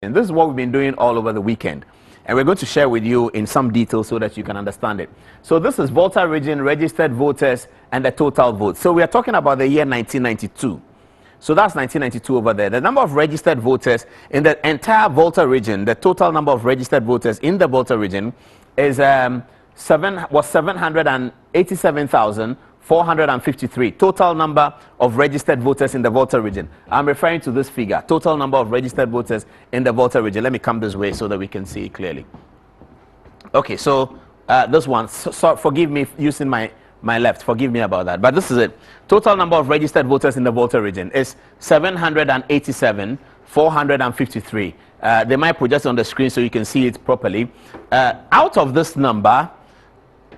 And this is what we've been doing all over the weekend. And we're going to share with you in some detail so that you can understand it. So this is Volta region, registered voters, and the total votes. So we are talking about the year 1992. So that's 1992 over there. The number of registered voters in the entire Volta region, the total number of registered voters in the Volta region is 787,453. Total number of registered voters in the Volta region. I'm referring to this figure. Total number of registered voters in the Volta region. Let me come this way so that we can see it clearly. Okay, so this one. So forgive me using my left. Forgive me about that. But this is it. Total number of registered voters in the Volta region is 787,453. They might put just on the screen so you can see it properly. Out of this number,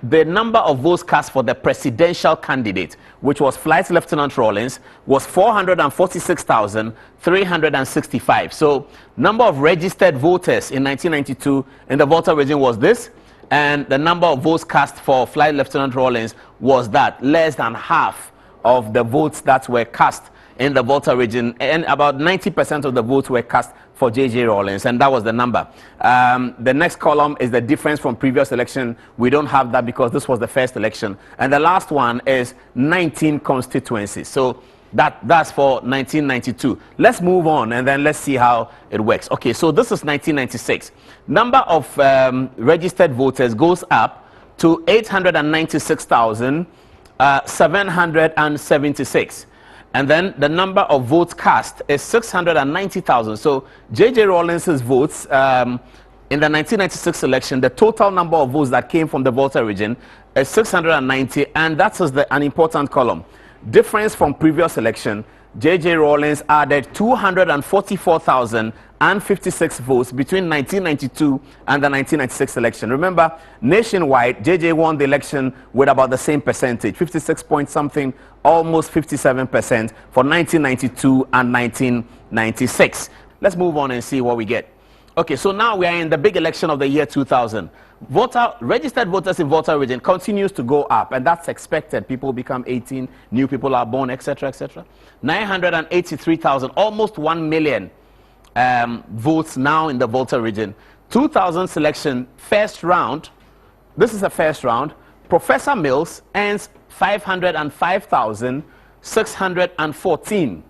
the number of votes cast for the presidential candidate, which was Flight Lieutenant Rawlings, was 446,365. So number of registered voters in 1992 in the Volta region was this, and the number of votes cast for Flight Lieutenant Rawlings was that, less than half of the votes that were cast in the Volta region, and about 90% of the votes were cast for J.J. Rawlings, and that was the number. The next column is the difference from previous election. We don't have that because this was the first election. And the last one is 19 constituencies. So that's for 1992. Let's move on and then let's see how it works. Okay, so this is 1996. Number of registered voters goes up to 896,776. And then the number of votes cast is 690,000. So J.J. Rawlings' votes in the 1996 election, the total number of votes that came from the Volta region is 690, and that's an important column. Difference from previous election, J.J. Rawlings added 244,056 votes between 1992 and the 1996 election. Remember, nationwide, J.J. won the election with about the same percentage, 56 point something, almost 57% for 1992 and 1996. Let's move on and see what we get. Okay, so now we are in the big election of the year 2000. Registered voters in Volta region continues to go up, and that's expected. People become 18, new people are born, etc., etc. 983,000, almost 1 million votes now in the Volta region. 2000 selection, first round. This is a first round. Professor Mills earns 505,614.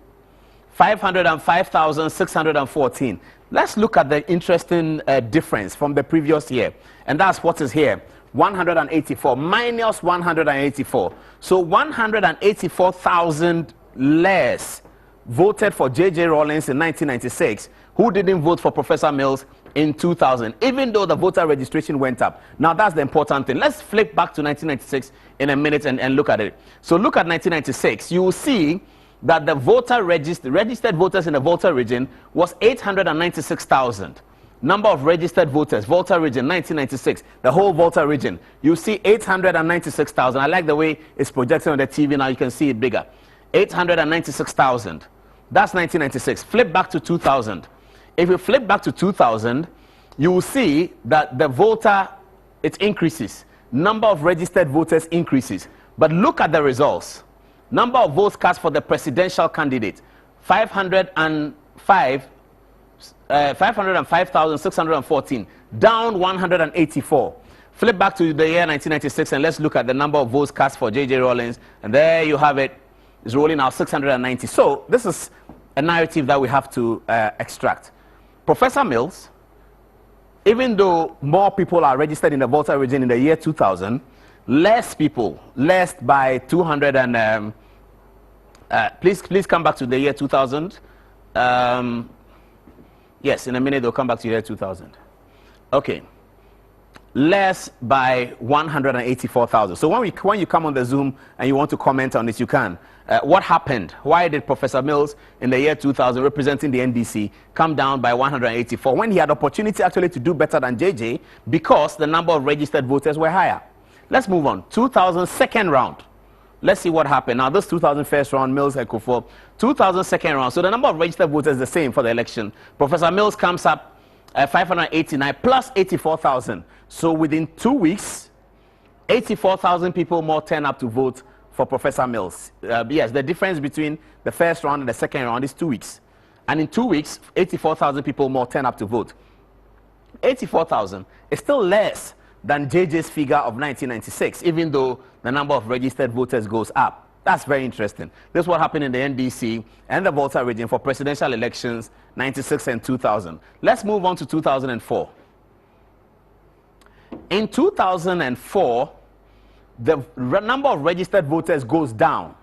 505,614. Let's look at the interesting difference from the previous year. And that's what is here. 184 minus 184. So 184,000 less voted for J.J. Rawlings in 1996, who didn't vote for Professor Mills in 2000, even though the voter registration went up. Now that's the important thing. Let's flip back to 1996 in a minute and look at it. So look at 1996. You will see that the registered voters in the Volta region was 896,000. Number of registered voters, Volta region, 1996, the whole Volta region. You see 896,000. I like the way it's projected on the TV now. You can see it bigger. 896,000. That's 1996. Flip back to 2000. If you flip back to 2000, you will see that the Volta, it increases. Number of registered voters increases. But look at the results. Number of votes cast for the presidential candidate, 505,614, down 184. Flip back to the year 1996 and let's look at the number of votes cast for J.J. Rawlings. And there you have it. It's rolling out 690. So this is a narrative that we have to extract. Professor Mills, even though more people are registered in the Volta region in the year 2000, less people, less by 200 and please come back to the year 2000. Yes, in a minute they'll come back to the year 2000. Okay, less by 184,000. So when you come on the Zoom and you want to comment on it, you can. What happened? Why did Professor Mills in the year 2000, representing the NDC, come down by 184 when he had opportunity actually to do better than JJ because the number of registered voters were higher? Let's move on. 2000 second round. Let's see what happened. Now this 2000 first round, Mills had for 2000 second round. So the number of registered voters is the same for the election. Professor Mills comes up 589 plus 84,000. So within 2 weeks, 84,000 people more turn up to vote for Professor Mills. Yes, the difference between the first round and the second round is 2 weeks. And in 2 weeks, 84,000 people more turn up to vote. 84,000 is still less than JJ's figure of 1996, even though the number of registered voters goes up. That's very interesting. This is what happened in the NDC and the Volta region for presidential elections 96 and 2000. Let's move on to 2004. In 2004, the number of registered voters goes down.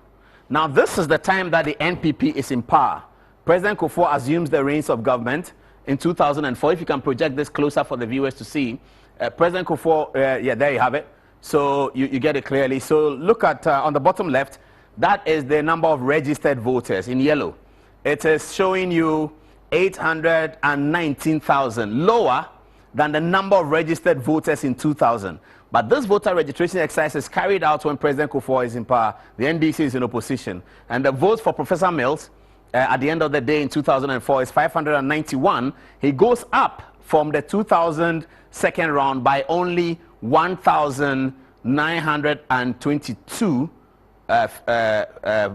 Now, this is the time that the NPP is in power. President Kufuor assumes the reins of government in 2004. If you can project this closer for the viewers to see. President Kufuor, yeah, there you have it. So you get it clearly. So look at on the bottom left, that is the number of registered voters in yellow. It is showing you 819,000, lower than the number of registered voters in 2000. But this voter registration exercise is carried out when President Kufuor is in power. The NDC is in opposition. And the votes for Professor Mills at the end of the day in 2004 is 591. He goes up from the 2000 second round by only 1,922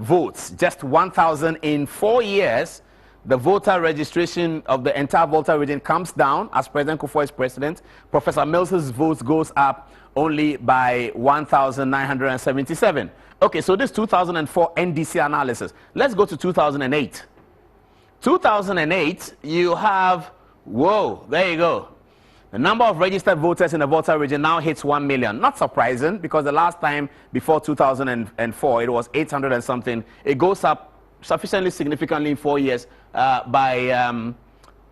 votes. Just 1,000 in 4 years. The voter registration of the entire Volta region comes down as President Kufuor is president. Professor Mills's votes goes up only by 1,977. Okay, so this 2004 NDC analysis. Let's go to 2008. 2008, you have, whoa, there you go. The number of registered voters in the Volta region now hits 1 million. Not surprising, because the last time before 2004, it was 800 and something. It goes up sufficiently significantly in 4 years by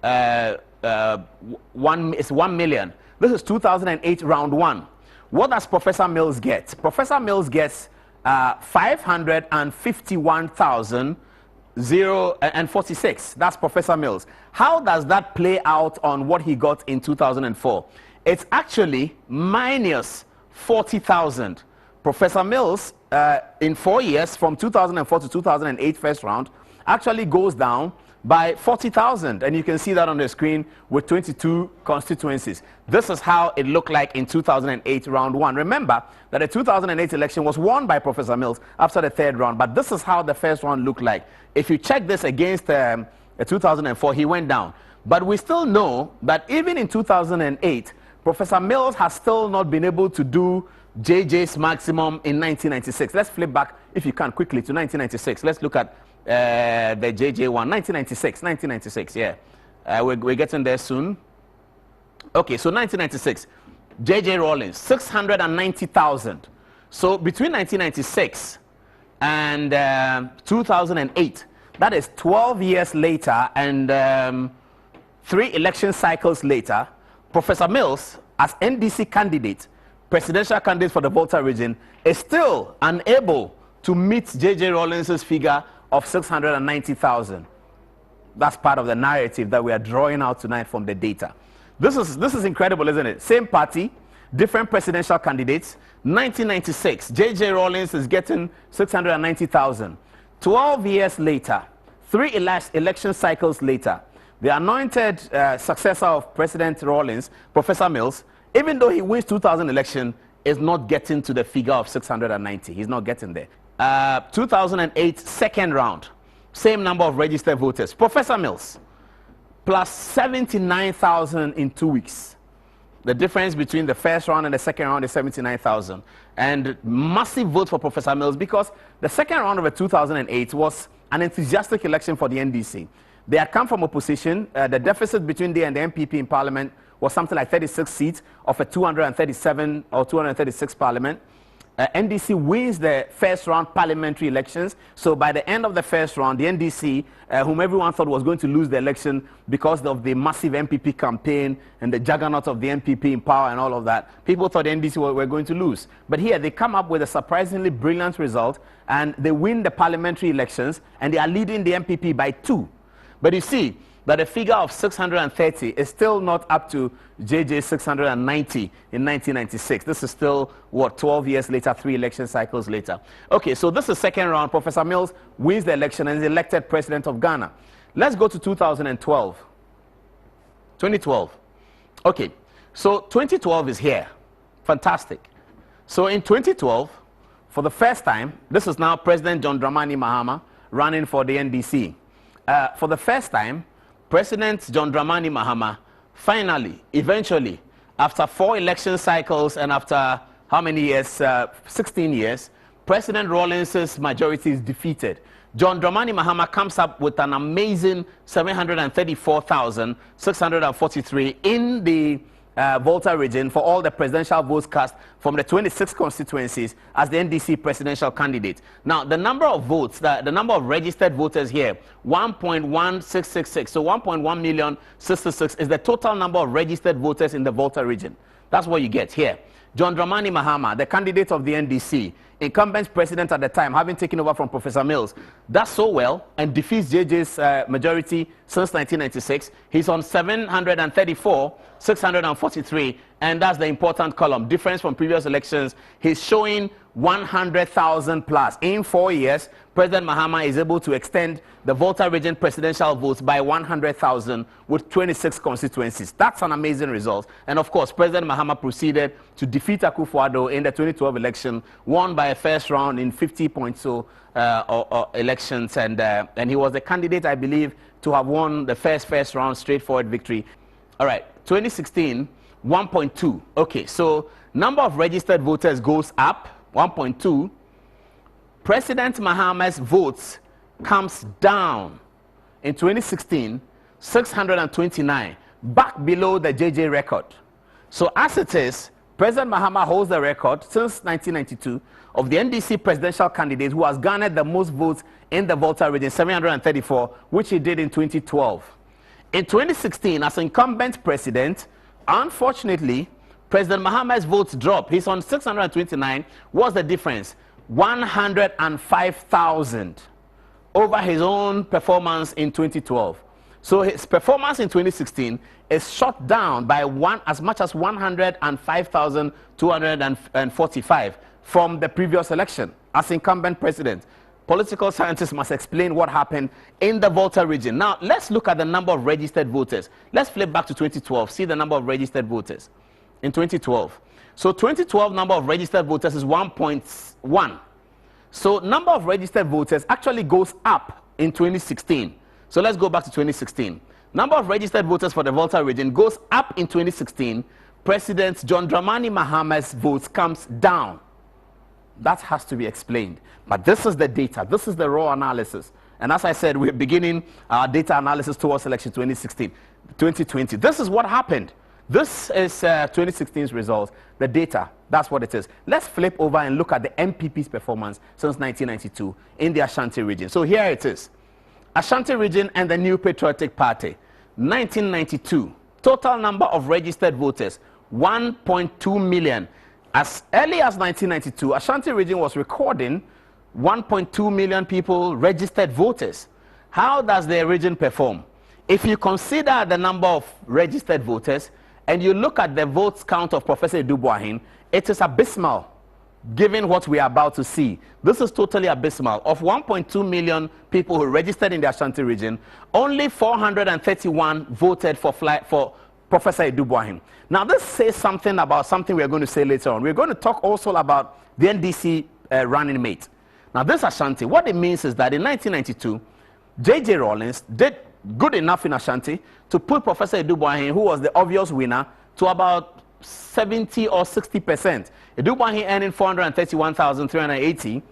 1 million. This is 2008 round one. What does Professor Mills get? Professor Mills gets 551,046. That's Professor Mills. How does that play out on what he got in 2004? It's actually minus 40,000. Professor Mills, in 4 years, from 2004 to 2008 first round, actually goes down by 40,000. And you can see that on the screen with 22 constituencies. This is how it looked like in 2008 round one. Remember that the 2008 election was won by Professor Mills after the third round. But this is how the first round looked like. If you check this against 2004, he went down. But we still know that even in 2008, Professor Mills has still not been able to do JJ's maximum in 1996. Let's flip back, if you can, quickly to 1996. Let's look at the JJ one. 1996, yeah. We're getting there soon. Okay, so 1996, JJ Rawlings, 690,000. So between 1996 and 2008, that is 12 years later and 3 election cycles later, Professor Mills, as NDC candidate, presidential candidate for the Volta region, is still unable to meet JJ Rawlings' figure of 690,000. That's part of the narrative that we are drawing out tonight from the data. This is incredible, isn't it? Same party, different presidential candidates. 1996, JJ Rawlings is getting 690,000. 12 years later, 3 election cycles later, the anointed successor of President Rawlings, Professor Mills, even though he wins 2000 election, is not getting to the figure of 690. He's not getting there. 2008 second round, same number of registered voters. Professor Mills, plus 79,000 in 2 weeks. The difference between the first round and the second round is 79,000. And massive vote for Professor Mills, because the second round of the 2008 was an enthusiastic election for the NDC. They had come from opposition. The deficit between they and the NPP in parliament was something like 36 seats of a 237 or 236 parliament. NDC wins the first round parliamentary elections. So by the end of the first round, the NDC, whom everyone thought was going to lose the election because of the massive NPP campaign and the juggernaut of the NPP in power and all of that, people thought the NDC were going to lose. But here they come up with a surprisingly brilliant result, and they win the parliamentary elections, and they are leading the NPP by 2. But you see that the figure of 630 is still not up to JJ 690 in 1996. This is still, what, 12 years later, 3 election cycles later. Okay, so this is second round. Professor Mills wins the election and is elected president of Ghana. Let's go to 2012. 2012. Okay, so 2012 is here. Fantastic. So in 2012, for the first time, this is now President John Dramani Mahama running for the NDC. for the first time, President John Dramani Mahama finally, eventually, after 4 election cycles and after how many years? 16 years, President Rawlings' majority is defeated. John Dramani Mahama comes up with an amazing 734,643 in the Volta region for all the presidential votes cast from the 26 constituencies as the NDC presidential candidate. Now, the number of votes, the number of registered voters here, 1.1666. So 1.1,066,000 is the total number of registered voters in the Volta region. That's what you get here. John Dramani Mahama, the candidate of the NDC, incumbent president at the time, having taken over from Professor Mills, does so well and defeats JJ's majority since 1996. He's on 734,643, and that's the important column. Difference from previous elections, he's showing 100,000 plus. In 4 years, President Mahama is able to extend the Volta region presidential votes by 100,000 with 26 constituencies. That's an amazing result. And of course, President Mahama proceeded to defeat Akufo-Addo in the 2012 election, won by a first round in 50.2 elections, and he was the candidate, I believe, to have won the first round straightforward victory. All right, 2016, 1.2. Okay, so number of registered voters goes up, 1.2. President Mahama's votes comes down in 2016, 629, back below the JJ record. So as it is, President Mahama holds the record since 1992 of the NDC presidential candidate who has garnered the most votes in the Volta region, 734, which he did in 2012. In 2016, as incumbent president, unfortunately, President Mahama's votes dropped. He's on 629. What's the difference? 105,000 over his own performance in 2012. So his performance in 2016 is shot down by as much as 105,245 from the previous election as incumbent president. Political scientists must explain what happened in the Volta region. Now, let's look at the number of registered voters. Let's flip back to 2012, see the number of registered voters in 2012. So 2012 number of registered voters is 1.1. So number of registered voters actually goes up in 2016. So let's go back to 2016. Number of registered voters for the Volta region goes up in 2016. President John Dramani Mahama's votes comes down. That has to be explained. But this is the data. This is the raw analysis. And as I said, we're beginning our data analysis towards election 2020. This is what happened. This is 2016's results. The data, that's what it is. Let's flip over and look at the NPP's performance since 1992 in the Ashanti region. So here it is. Ashanti region and the New Patriotic Party. 1992, total number of registered voters, 1.2 million. As early as 1992, Ashanti region was recording 1.2 million people registered voters. How does the region perform? If you consider the number of registered voters and you look at the votes count of Professor Adom-Otchere, it is abysmal given what we are about to see. This is totally abysmal. Of 1.2 million people who registered in the Ashanti region, only 431 voted for Professor Adom-Otchere. Now, this says something about something we're going to say later on. We're going to talk also about the NDC running mate. Now, this Ashanti, what it means is that in 1992, J.J. Rawlings did good enough in Ashanti to put Professor Adom-Otchere, who was the obvious winner, to about 70 or 60%. Adom-Otchere earning 431,380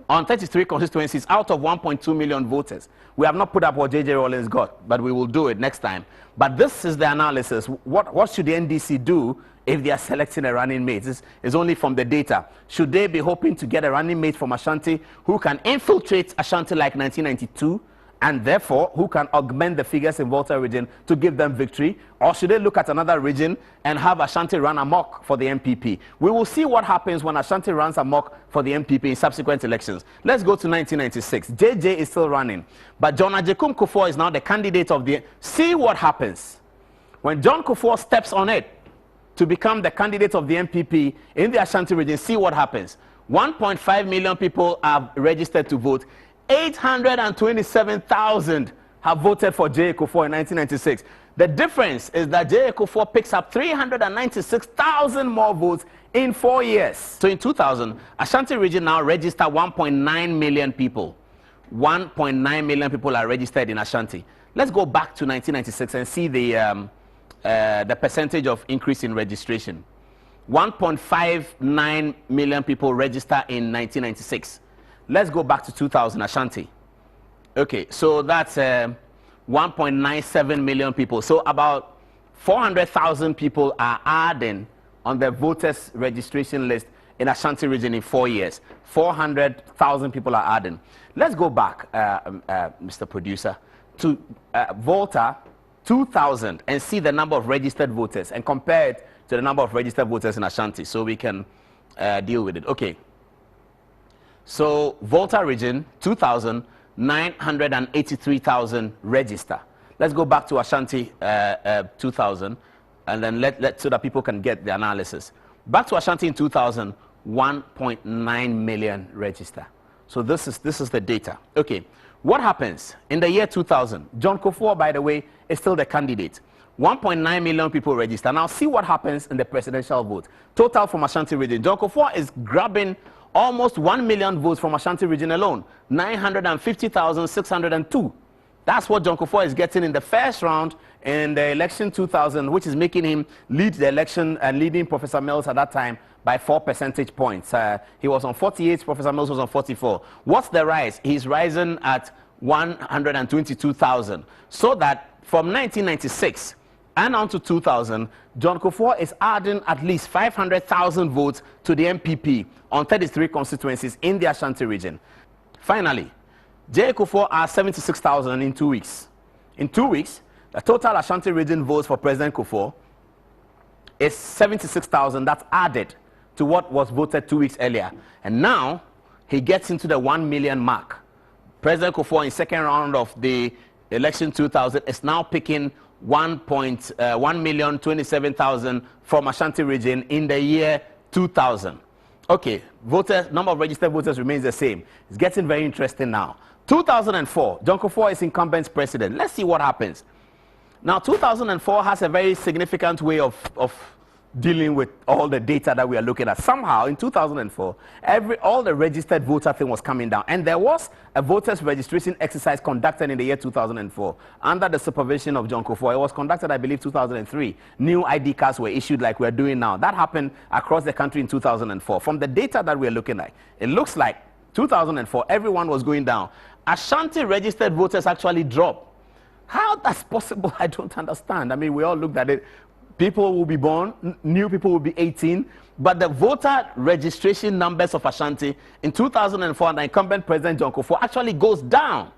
on 33 constituencies out of 1.2 million voters. We have not put up what J.J. Rawlings got, but we will do it next time. But this is the analysis. What should the NDC do if they are selecting a running mate? This is only from the data. Should they be hoping to get a running mate from Ashanti who can infiltrate Ashanti like 1992? And therefore, who can augment the figures in Volta region to give them victory? Or should they look at another region and have Ashanti run amok for the NPP? We will see what happens when Ashanti runs amok for the NPP in subsequent elections. Let's go to 1996. JJ is still running. But John Agyekum Kufuor is now the candidate of the... See what happens when John Kufuor steps on it to become the candidate of the NPP in the Ashanti region. See what happens. 1.5 million people are registered to vote. 827,000 have voted for J. Kufuor in 1996. The difference is that J. Kufuor picks up 396,000 more votes in 4 years. So in 2000, Ashanti region now registered 1.9 million people. 1.9 million people are registered in Ashanti. Let's go back to 1996 and see the percentage of increase in registration. 1.59 million people register in 1996. Let's go back to 2000, Ashanti. Okay, so that's 1.97 million people. So about 400,000 people are adding on the voters registration list in Ashanti region in 4 years. 400,000 people are adding. Let's go back, Mr. Producer, to Volta 2000 and see the number of registered voters and compare it to the number of registered voters in Ashanti so we can deal with it. Okay. So Volta region 2000, 983,000 register. Let's go back to Ashanti 2000 and then so that people can get the analysis. Back to Ashanti in 2000, 1.9 million register. So this is the data. Okay. What happens in the year 2000? John Kufuor, by the way, is still the candidate. 1.9 million people register. Now see what happens in the presidential vote. Total from Ashanti region. John Kufuor is grabbing almost 1 million votes from Ashanti region alone. 950,602. That's what John Kufuor is getting in the first round in the election 2000, which is making him lead the election and leading Professor Mills at that time by 4 percentage points. He was on 48, Professor Mills was on 44. What's the rise? He's rising at 122,000. So that from 1996 and on to 2000, John Kufuor is adding at least 500,000 votes to the NPP on 33 constituencies in the Ashanti region. Finally, J. Kufuor adds 76,000 in 2 weeks. In 2 weeks, the total Ashanti region votes for President Kufuor is 76,000. That's added to what was voted 2 weeks earlier. And now he gets into the 1 million mark. President Kufuor in second round of the election 2000 is now picking 1,127,000 from Ashanti region in the year 2000. Okay, number of registered voters remains the same. It's getting very interesting now. 2004, John Kufuor is incumbent president. Let's see what happens. Now, 2004 has a very significant way of dealing with all the data that we are looking at. Somehow, in 2004, all the registered voter thing was coming down. And there was a voters registration exercise conducted in the year 2004 under the supervision of John Kufuor. It was conducted, I believe, 2003. New ID cards were issued like we're doing now. That happened across the country in 2004. From the data that we're looking at, it looks like 2004, everyone was going down. Ashanti registered voters actually dropped. How that's possible, I don't understand. I mean, we all looked at it. People will be born, new people will be 18, but the voter registration numbers of Ashanti in 2004, the incumbent President John Kufuor actually goes down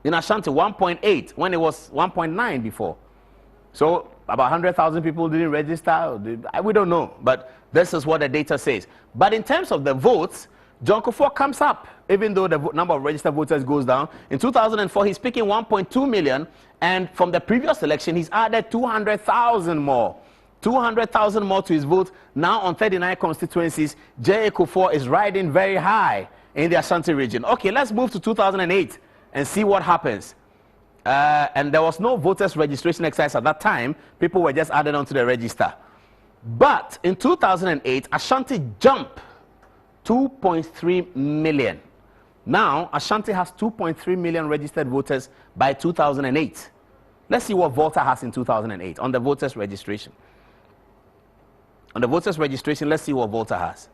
in Ashanti, 1.8, when it was 1.9 before. So about 100,000 people didn't register. We don't know, but this is what the data says. But in terms of the votes, John Kufuor comes up, even though the number of registered voters goes down. In 2004, he's picking 1.2 million, and from the previous election, he's added 200,000 more. 200,000 more to his vote. Now on 39 constituencies, J. Kufuor is riding very high in the Ashanti region. Okay, let's move to 2008 and see what happens. And there was no voters registration exercise at that time. People were just added onto the register. But in 2008, Ashanti jumped 2.3 million. Now, Ashanti has 2.3 million registered voters by 2008. Let's see what Volta has in 2008 on the voters registration. On the voters registration, let's see what Volta has.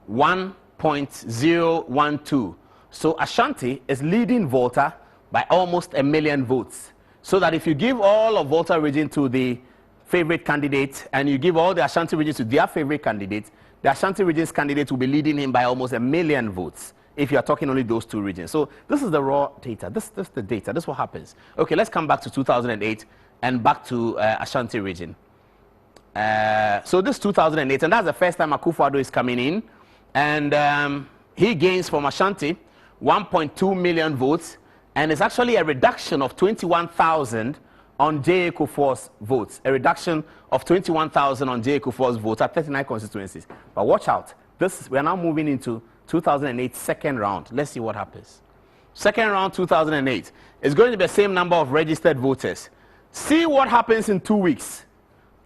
1.012. So Ashanti is leading Volta by almost 1 million votes. So that if you give all of Volta region to the favorite candidate and you give all the Ashanti regions to their favorite candidate, the Ashanti region's candidate will be leading him by almost 1 million votes if you are talking only those two regions. So this is the raw data. This is the data. This is what happens. Okay, let's come back to 2008 and back to Ashanti region. So this 2008, and that's the first time Akufo-Addo is coming in. And he gains from Ashanti 1.2 million votes. And it's actually a reduction of 21,000 on J. Kufuor's votes. A reduction of 21,000 on J. Kufuor's votes at 39 constituencies. But watch out. We are now moving into 2008 second round. Let's see what happens. Second round 2008 is going to be the same number of registered voters. See what happens in 2 weeks.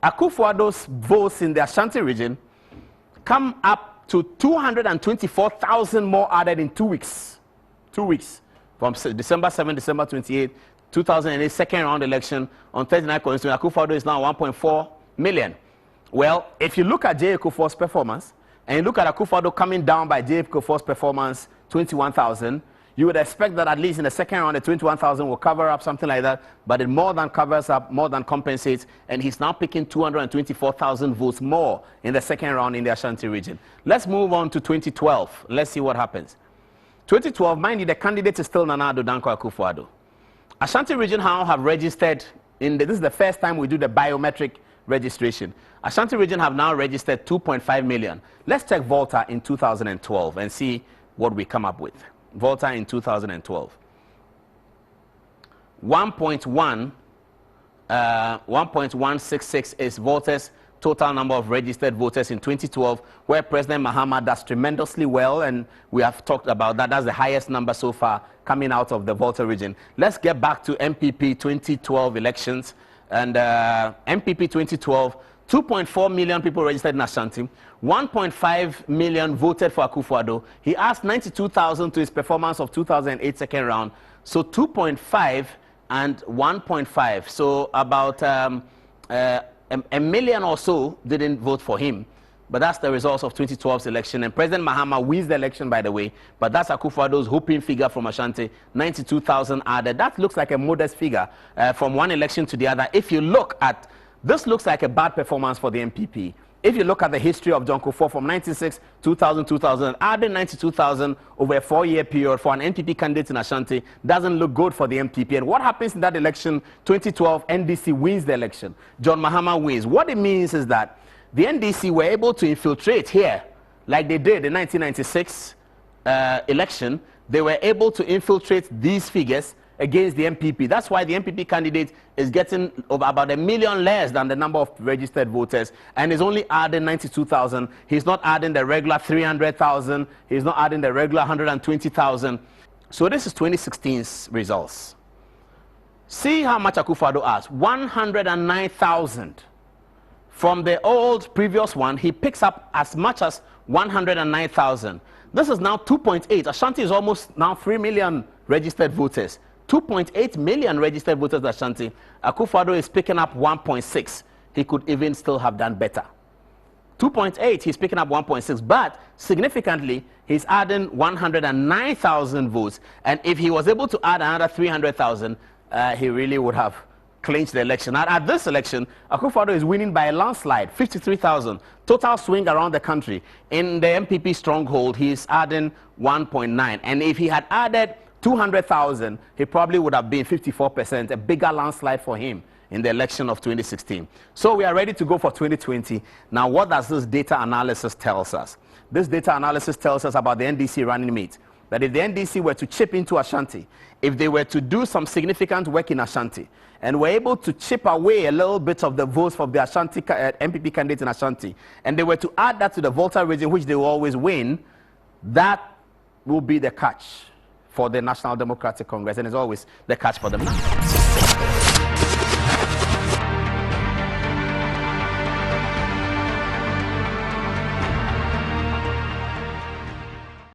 Akufo-Addo's votes in the Ashanti region come up to 224,000 more added in 2 weeks. 2 weeks. from December 7, December 28, 2008, second round election on 39 constituencies. Akufo-Addo is now 1.4 million. Well, if you look at J. Kufuor's performance, and you look at Akufo-Addo coming down by J. Kufuor's performance, 21,000, you would expect that at least in the second round, the 21,000 will cover up something like that, but it more than covers up, more than compensates, and he's now picking 224,000 votes more in the second round in the Ashanti region. Let's move on to 2012. Let's see what happens. 2012, mind you, the candidate is still Nana Addo Dankwa Akufo-Addo. Ashanti region now have registered, this is the first time we do the biometric registration. Ashanti region have now registered 2.5 million. Let's check Volta in 2012 and see what we come up with. Volta in 2012. 1.166 is Volta's total number of registered voters in 2012, where President Mahama does tremendously well, and we have talked about that. That's the highest number so far coming out of the Volta region. Let's get back to NPP 2012 elections. And NPP 2012, 2.4 million people registered in Ashanti. 1.5 million voted for Akufo-Addo. He asked 92,000 to his performance of 2008 second round. So 2.5 and 1.5. So about a million or so didn't vote for him. But that's the results of 2012's election. And President Mahama wins the election, by the way. But that's Akufo-Addo's hoping figure from Ashanti, 92,000 added. That looks like a modest figure from one election to the other. If you look at, this looks like a bad performance for the NPP. If you look at the history of John Kufuor from 96, 2000, 2000, adding 92,000 over a 4-year period for an NPP candidate in Ashanti doesn't look good for the NPP. And what happens in that election, 2012, NDC wins the election. John Mahama wins. What it means is that the NDC were able to infiltrate here, like they did in 1996 election. They were able to infiltrate these figures against the NPP. That's why the NPP candidate is getting about 1 million less than the number of registered voters, and is only adding 92,000. He's not adding the regular 300,000. He's not adding the regular 120,000. So this is 2016's results. See how much Akufo-Addo asked, 109,000. From the old previous one, he picks up as much as 109,000. This is now 2.8. Ashanti is almost now 3 million registered voters. 2.8 million registered voters in Ashanti. Akufo-Addo is picking up 1.6. He could even still have done better. 2.8, he's picking up 1.6. But significantly, he's adding 109,000 votes. And if he was able to add another 300,000, he really would have clinched the election. Now, at this election, Akufo-Addo is winning by a landslide, 53,000. Total swing around the country. In the NPP stronghold, he's adding 1.9. And if he had added 200,000, he probably would have been 54%, a bigger landslide for him in the election of 2016. So we are ready to go for 2020. Now, what does this data analysis tell us? This data analysis tells us about the NDC running mate. That if the NDC were to chip into Ashanti, if they were to do some significant work in Ashanti, and were able to chip away a little bit of the votes from the Ashanti NPP candidate in Ashanti, and they were to add that to the Volta region, which they will always win, that will be the catch for the National Democratic Congress, and it's always the catch for them now.